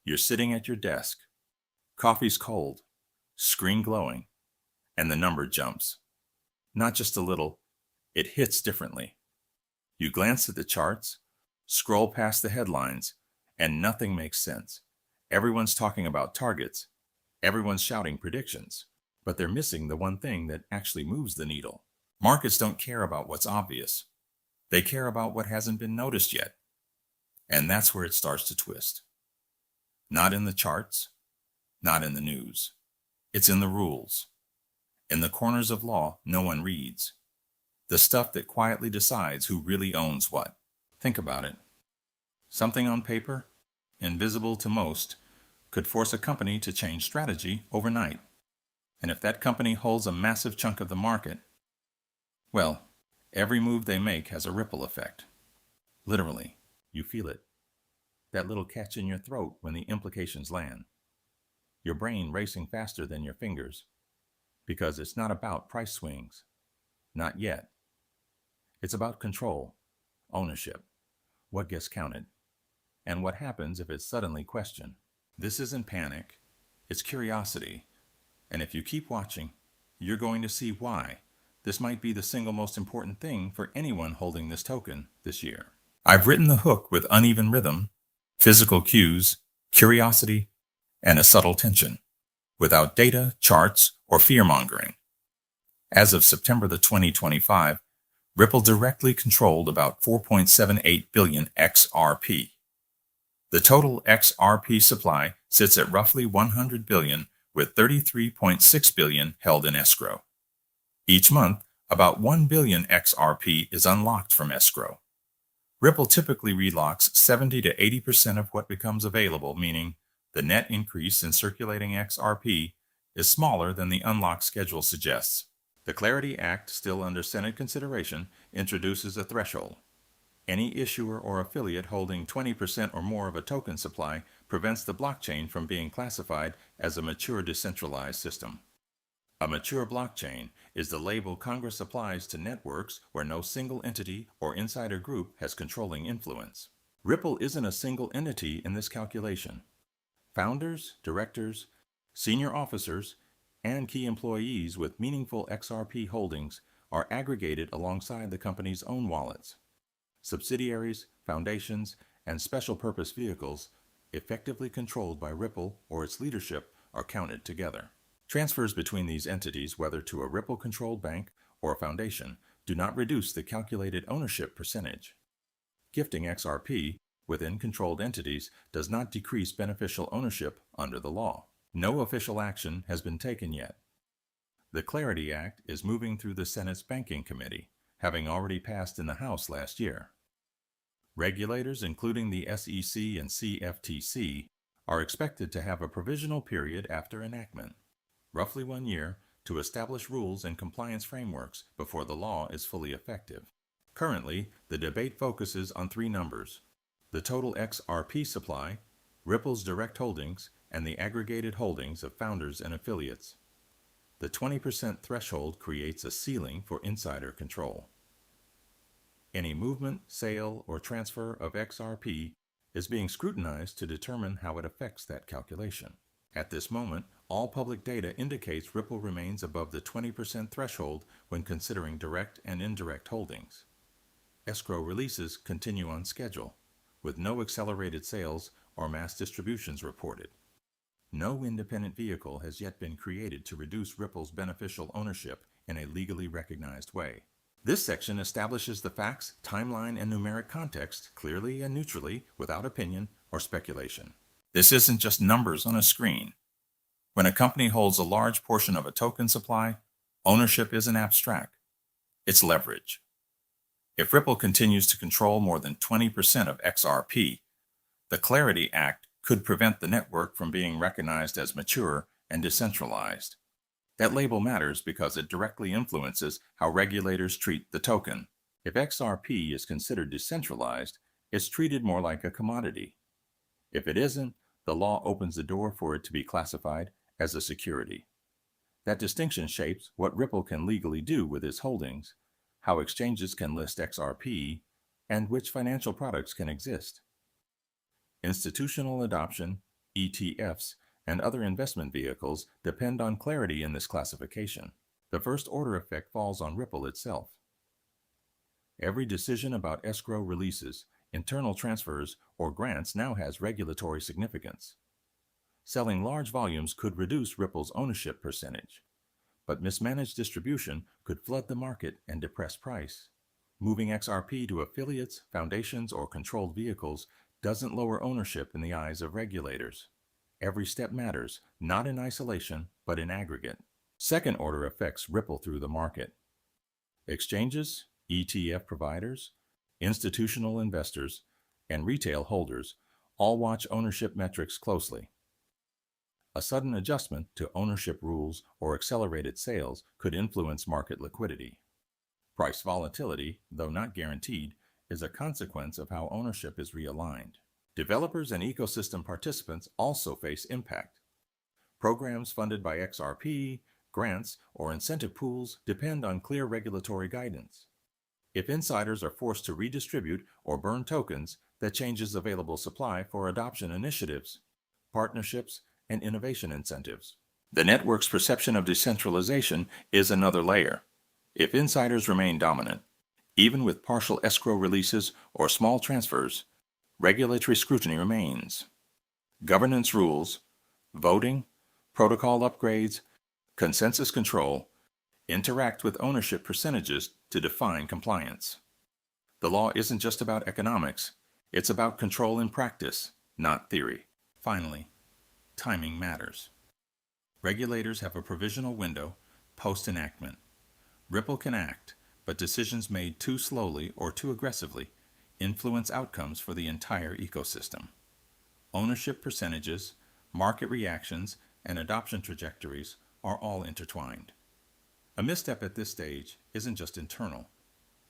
You're sitting at your desk, coffee's cold, screen glowing, and the number jumps. Not just a little, it hits differently. You glance at the charts, scroll past the headlines, and nothing makes sense. Everyone's talking about targets, everyone's shouting predictions, but they're missing the one thing that actually moves the needle. Markets don't care about what's obvious. They care about what hasn't been noticed yet. And that's where it starts to twist. Not in the charts, not in the news. It's in the rules. In the corners of law no one reads. The stuff that quietly decides who really owns what. Think about it. Something on paper, invisible to most, could force a company to change strategy overnight. And if that company holds a massive chunk of the market, well, every move they make has a ripple effect. Literally, you feel it. That little catch in your throat when the implications land. Your brain racing faster than your fingers. Because it's not about price swings. Not yet. It's about control, ownership, what gets counted, and what happens if it's suddenly questioned. This isn't panic, it's curiosity. And if you keep watching, you're going to see why this might be the single most important thing for anyone holding this token this year. I've written the hook with uneven rhythm, physical cues, curiosity, and a subtle tension, without data, charts, or fear-mongering. As of September 2025, Ripple directly controlled about 4.78 billion XRP. The total XRP supply sits at roughly 100 billion, with 33.6 billion held in escrow. Each month, about 1 billion XRP is unlocked from escrow. Ripple typically relocks 70 to 80% of what becomes available, meaning the net increase in circulating XRP is smaller than the unlock schedule suggests. The Clarity Act, still under Senate consideration, introduces a threshold. Any issuer or affiliate holding 20% or more of a token supply prevents the blockchain from being classified as a mature decentralized system. A mature blockchain is the label Congress applies to networks where no single entity or insider group has controlling influence. Ripple isn't a single entity in this calculation. Founders, directors, senior officers, and key employees with meaningful XRP holdings are aggregated alongside the company's own wallets. Subsidiaries, foundations, and special purpose vehicles effectively controlled by Ripple or its leadership are counted together. Transfers between these entities, whether to a Ripple-controlled bank or a foundation, do not reduce the calculated ownership percentage. Gifting XRP within controlled entities does not decrease beneficial ownership under the law. No official action has been taken yet. The Clarity Act is moving through the Senate's Banking Committee, having already passed in the House last year. Regulators, including the SEC and CFTC, are expected to have a provisional period after enactment, roughly 1 year, to establish rules and compliance frameworks before the law is fully effective. Currently, the debate focuses on three numbers: the total XRP supply, Ripple's direct holdings, and the aggregated holdings of founders and affiliates. The 20% threshold creates a ceiling for insider control. Any movement, sale, or transfer of XRP is being scrutinized to determine how it affects that calculation. At this moment, all public data indicates Ripple remains above the 20% threshold when considering direct and indirect holdings. Escrow releases continue on schedule, with no accelerated sales or mass distributions reported. No independent vehicle has yet been created to reduce Ripple's beneficial ownership in a legally recognized way. This section establishes the facts, timeline, and numeric context clearly and neutrally, without opinion or speculation. This isn't just numbers on a screen. When a company holds a large portion of a token supply, ownership isn't abstract. It's leverage. If Ripple continues to control more than 20% of XRP, the Clarity Act could prevent the network from being recognized as mature and decentralized. That label matters because it directly influences how regulators treat the token. If XRP is considered decentralized, it's treated more like a commodity. If it isn't, the law opens the door for it to be classified as a security. That distinction shapes what Ripple can legally do with its holdings, how exchanges can list XRP, and which financial products can exist. Institutional adoption, ETFs, and other investment vehicles depend on clarity in this classification. The first order effect falls on Ripple itself. Every decision about escrow releases, internal transfers, or grants now has regulatory significance. Selling large volumes could reduce Ripple's ownership percentage, but mismanaged distribution could flood the market and depress price. Moving XRP to affiliates, foundations, or controlled vehicles doesn't lower ownership in the eyes of regulators. Every step matters, not in isolation, but in aggregate. Second-order effects ripple through the market. Exchanges, ETF providers, institutional investors, and retail holders all watch ownership metrics closely. A sudden adjustment to ownership rules or accelerated sales could influence market liquidity. Price volatility, though not guaranteed, is a consequence of how ownership is realigned. Developers and ecosystem participants also face impact. Programs funded by XRP, grants, or incentive pools depend on clear regulatory guidance. If insiders are forced to redistribute or burn tokens, that changes available supply for adoption initiatives, partnerships, and innovation incentives. The network's perception of decentralization is another layer. If insiders remain dominant, even with partial escrow releases or small transfers, regulatory scrutiny remains. Governance rules, voting, protocol upgrades, consensus control interact with ownership percentages to define compliance. The law isn't just about economics, it's about control in practice, not theory. Finally, timing matters. Regulators have a provisional window post-enactment. Ripple can act, but decisions made too slowly or too aggressively influence outcomes for the entire ecosystem. Ownership percentages, market reactions, and adoption trajectories are all intertwined. A misstep at this stage isn't just internal.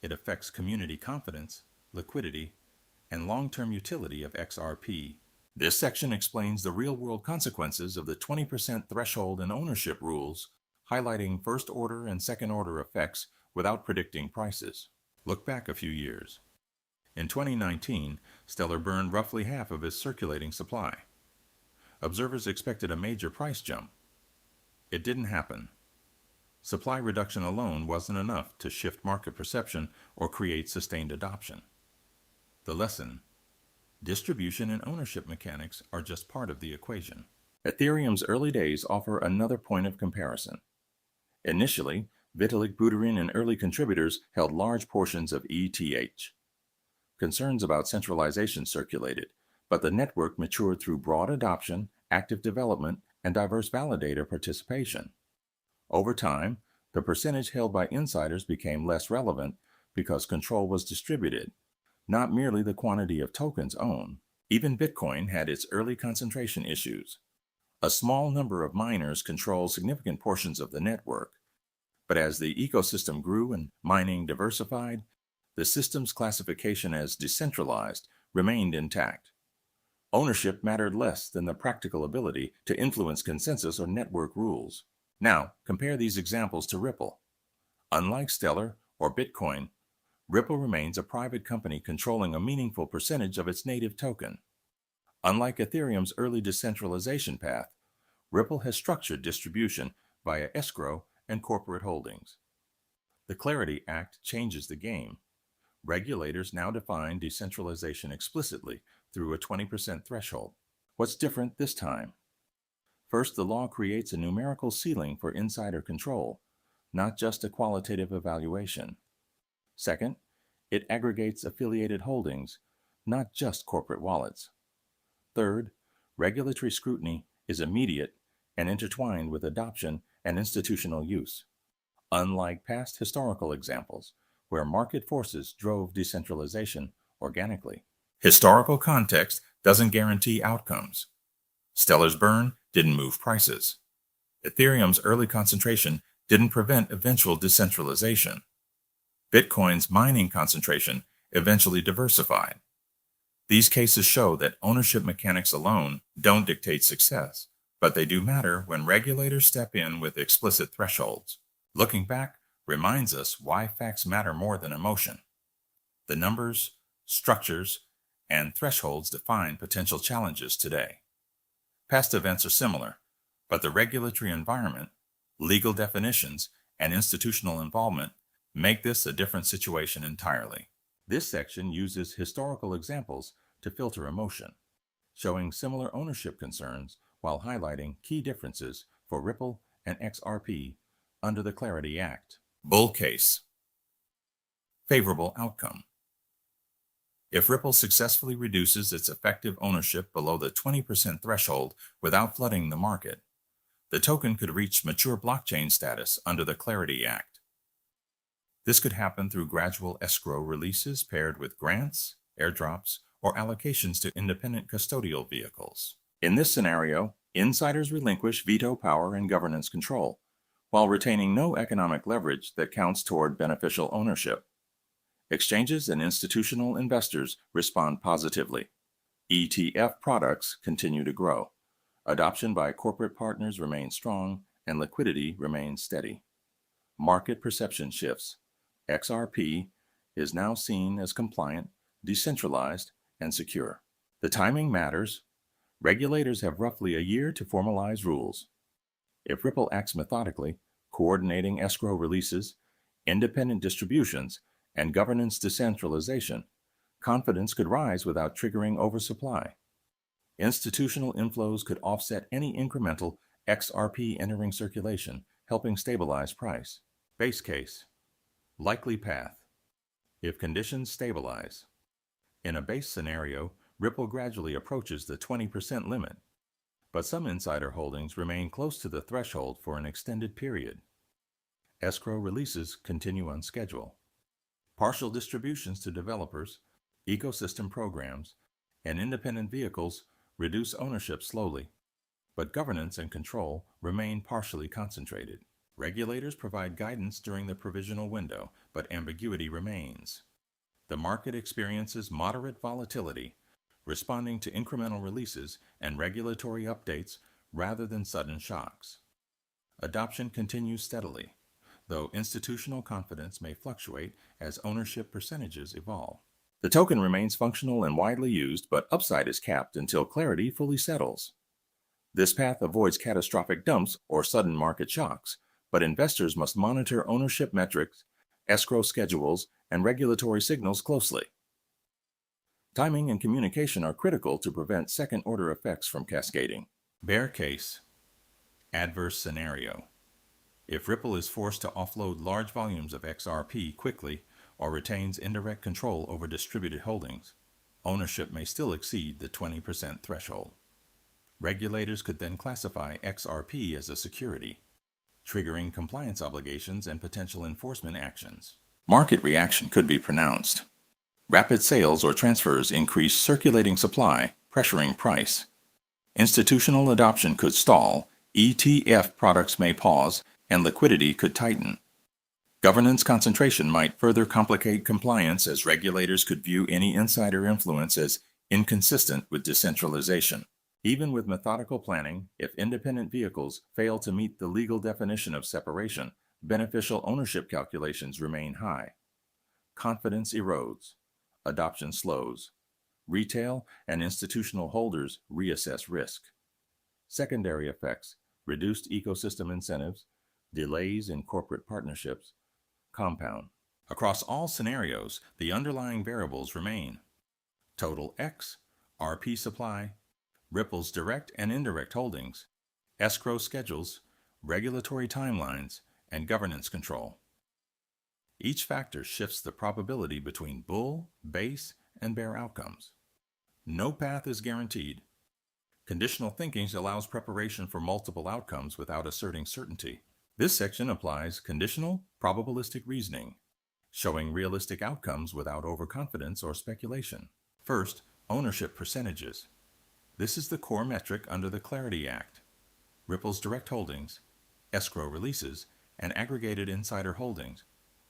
It affects community confidence, liquidity, and long-term utility of XRP. This section explains the real-world consequences of the 20% threshold and ownership rules, highlighting first-order and second-order effects without predicting prices. Look back a few years. In 2019, Stellar burned roughly half of its circulating supply. Observers expected a major price jump. It didn't happen. Supply reduction alone wasn't enough to shift market perception or create sustained adoption. The lesson: distribution and ownership mechanics are just part of the equation. Ethereum's early days offer another point of comparison. Initially, Vitalik Buterin and early contributors held large portions of ETH. Concerns about centralization circulated, but the network matured through broad adoption, active development, and diverse validator participation. Over time, the percentage held by insiders became less relevant because control was distributed, not merely the quantity of tokens owned. Even Bitcoin had its early concentration issues. A small number of miners controlled significant portions of the network, but as the ecosystem grew and mining diversified, the system's classification as decentralized remained intact. Ownership mattered less than the practical ability to influence consensus or network rules. Now, compare these examples to Ripple. Unlike Stellar or Bitcoin, Ripple remains a private company controlling a meaningful percentage of its native token. Unlike Ethereum's early decentralization path, Ripple has structured distribution via escrow and corporate holdings. The Clarity Act changes the game. Regulators now define decentralization explicitly through a 20% threshold. What's different this time? First, the law creates a numerical ceiling for insider control, not just a qualitative evaluation. Second, it aggregates affiliated holdings, not just corporate wallets. Third, regulatory scrutiny is immediate and intertwined with adoption and institutional use, unlike past historical examples where market forces drove decentralization organically. Historical context doesn't guarantee outcomes. Stellar's burn didn't move prices. Ethereum's early concentration didn't prevent eventual decentralization. Bitcoin's mining concentration eventually diversified. These cases show that ownership mechanics alone don't dictate success, but they do matter when regulators step in with explicit thresholds. Looking back reminds us why facts matter more than emotion. The numbers, structures, and thresholds define potential challenges today. Past events are similar, but the regulatory environment, legal definitions, and institutional involvement make this a different situation entirely. This section uses historical examples to filter emotion, showing similar ownership concerns while highlighting key differences for Ripple and XRP under the Clarity Act. Bull case. Favorable outcome. If Ripple successfully reduces its effective ownership below the 20% threshold without flooding the market, the token could reach mature blockchain status under the Clarity Act. This could happen through gradual escrow releases paired with grants, airdrops, or allocations to independent custodial vehicles. In this scenario, insiders relinquish veto power and governance control, while retaining no economic leverage that counts toward beneficial ownership. Exchanges and institutional investors respond positively. ETF products continue to grow. Adoption by corporate partners remains strong, and liquidity remains steady. Market perception shifts. XRP is now seen as compliant, decentralized, and secure. The timing matters. Regulators have roughly a year to formalize rules. If Ripple acts methodically, coordinating escrow releases, independent distributions, and governance decentralization, confidence could rise without triggering oversupply. Institutional inflows could offset any incremental XRP entering circulation, helping stabilize price. Base case. Likely path. If conditions stabilize. In a base scenario, Ripple gradually approaches the 20% limit, but some insider holdings remain close to the threshold for an extended period. Escrow releases continue on schedule. Partial distributions to developers, ecosystem programs, and independent vehicles reduce ownership slowly, but governance and control remain partially concentrated. Regulators provide guidance during the provisional window, but ambiguity remains. The market experiences moderate volatility, responding to incremental releases and regulatory updates rather than sudden shocks. Adoption continues steadily, though institutional confidence may fluctuate as ownership percentages evolve. The token remains functional and widely used, but upside is capped until clarity fully settles. This path avoids catastrophic dumps or sudden market shocks, but investors must monitor ownership metrics, escrow schedules, and regulatory signals closely. Timing and communication are critical to prevent second-order effects from cascading. Bear case. Adverse scenario. If Ripple is forced to offload large volumes of XRP quickly or retains indirect control over distributed holdings, ownership may still exceed the 20% threshold. Regulators could then classify XRP as a security, triggering compliance obligations and potential enforcement actions. Market reaction could be pronounced. Rapid sales or transfers increase circulating supply, pressuring price. Institutional adoption could stall, ETF products may pause, and liquidity could tighten. Governance concentration might further complicate compliance, as regulators could view any insider influence as inconsistent with decentralization. Even with methodical planning, if independent vehicles fail to meet the legal definition of separation, beneficial ownership calculations remain high. Confidence erodes. Adoption slows. Retail and institutional holders reassess risk. Secondary effects: reduced ecosystem incentives, delays in corporate partnerships, compound. Across all scenarios, the underlying variables remain: total XRP supply, Ripple's direct and indirect holdings, escrow schedules, regulatory timelines, and governance control. Each factor shifts the probability between bull, base, and bear outcomes. No path is guaranteed. Conditional thinking allows preparation for multiple outcomes without asserting certainty. This section applies conditional, probabilistic reasoning, showing realistic outcomes without overconfidence or speculation. First, ownership percentages. This is the core metric under the Clarity Act. Ripple's direct holdings, escrow releases, and aggregated insider holdings.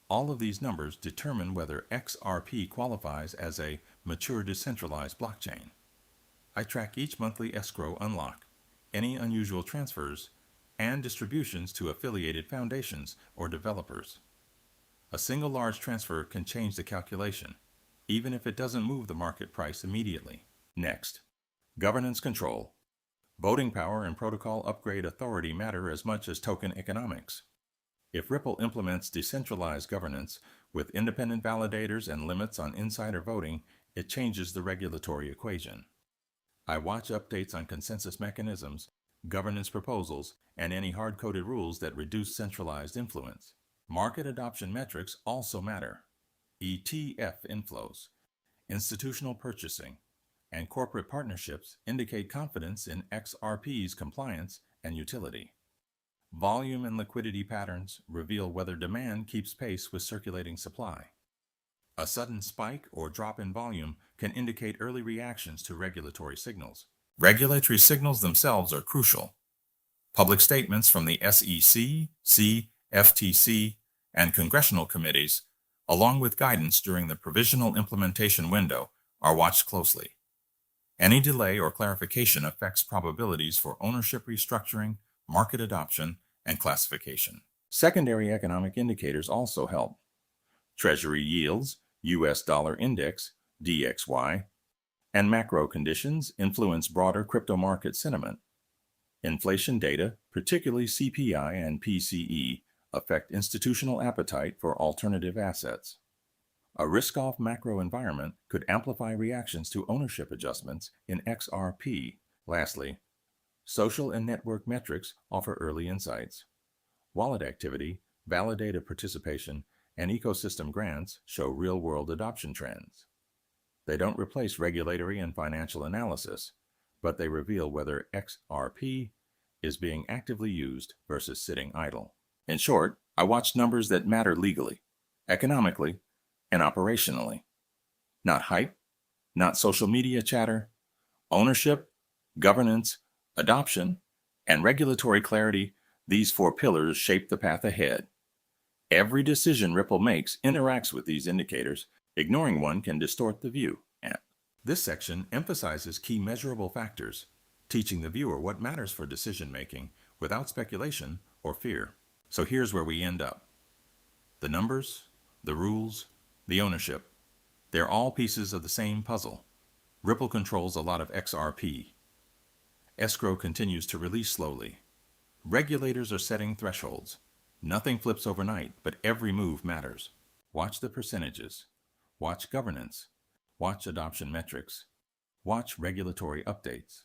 All of these numbers determine whether XRP qualifies as a mature decentralized blockchain. I track each monthly escrow unlock, any unusual transfers, and distributions to affiliated foundations or developers. A single large transfer can change the calculation, even if it doesn't move the market price immediately. Next, governance control. Voting power and protocol upgrade authority matter as much as token economics. If Ripple implements decentralized governance with independent validators and limits on insider voting, it changes the regulatory equation. I watch updates on consensus mechanisms, governance proposals, and any hard-coded rules that reduce centralized influence. Market adoption metrics also matter. ETF inflows, institutional purchasing, and corporate partnerships indicate confidence in XRP's compliance and utility. Volume and liquidity patterns reveal whether demand keeps pace with circulating supply. A sudden spike or drop in volume can indicate early reactions to regulatory signals. Regulatory signals themselves are crucial. Public statements from the SEC, FTC, and congressional committees, along with guidance during the provisional implementation window, are watched closely. Any delay or clarification affects probabilities for ownership restructuring, market adoption, and classification. Secondary economic indicators also help. Treasury yields, US dollar index, DXY, and macro conditions influence broader crypto market sentiment. Inflation data, particularly CPI and PCE, affect institutional appetite for alternative assets. A risk-off macro environment could amplify reactions to ownership adjustments in XRP. Lastly, social and network metrics offer early insights. Wallet activity, validator participation, and ecosystem grants show real-world adoption trends. They don't replace regulatory and financial analysis, but they reveal whether XRP is being actively used versus sitting idle. In short, I watch numbers that matter legally, economically, and operationally. Not hype, not social media chatter. Ownership, governance, adoption, and regulatory clarity, these four pillars shape the path ahead. Every decision Ripple makes interacts with these indicators. Ignoring one can distort the view. This section emphasizes key measurable factors, teaching the viewer what matters for decision-making without speculation or fear. So here's where we end up. The numbers, the rules, the ownership, they're all pieces of the same puzzle. Ripple controls a lot of XRP. Escrow continues to release slowly. Regulators are setting thresholds. Nothing flips overnight, but every move matters. Watch the percentages. Watch governance. Watch adoption metrics. Watch regulatory updates.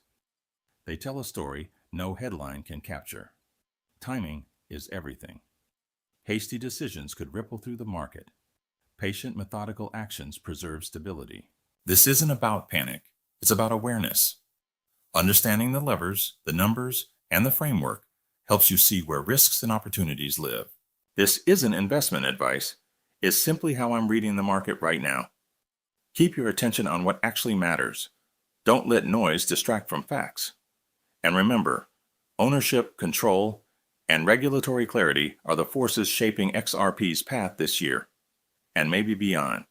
They tell a story no headline can capture. Timing is everything. Hasty decisions could ripple through the market. Patient, methodical actions preserve stability. This isn't about panic. It's about awareness. Understanding the levers, the numbers, and the framework helps you see where risks and opportunities live. This isn't investment advice. It's simply how I'm reading the market right now. Keep your attention on what actually matters. Don't let noise distract from facts. And remember, ownership, control, and regulatory clarity are the forces shaping XRP's path this year, and maybe beyond.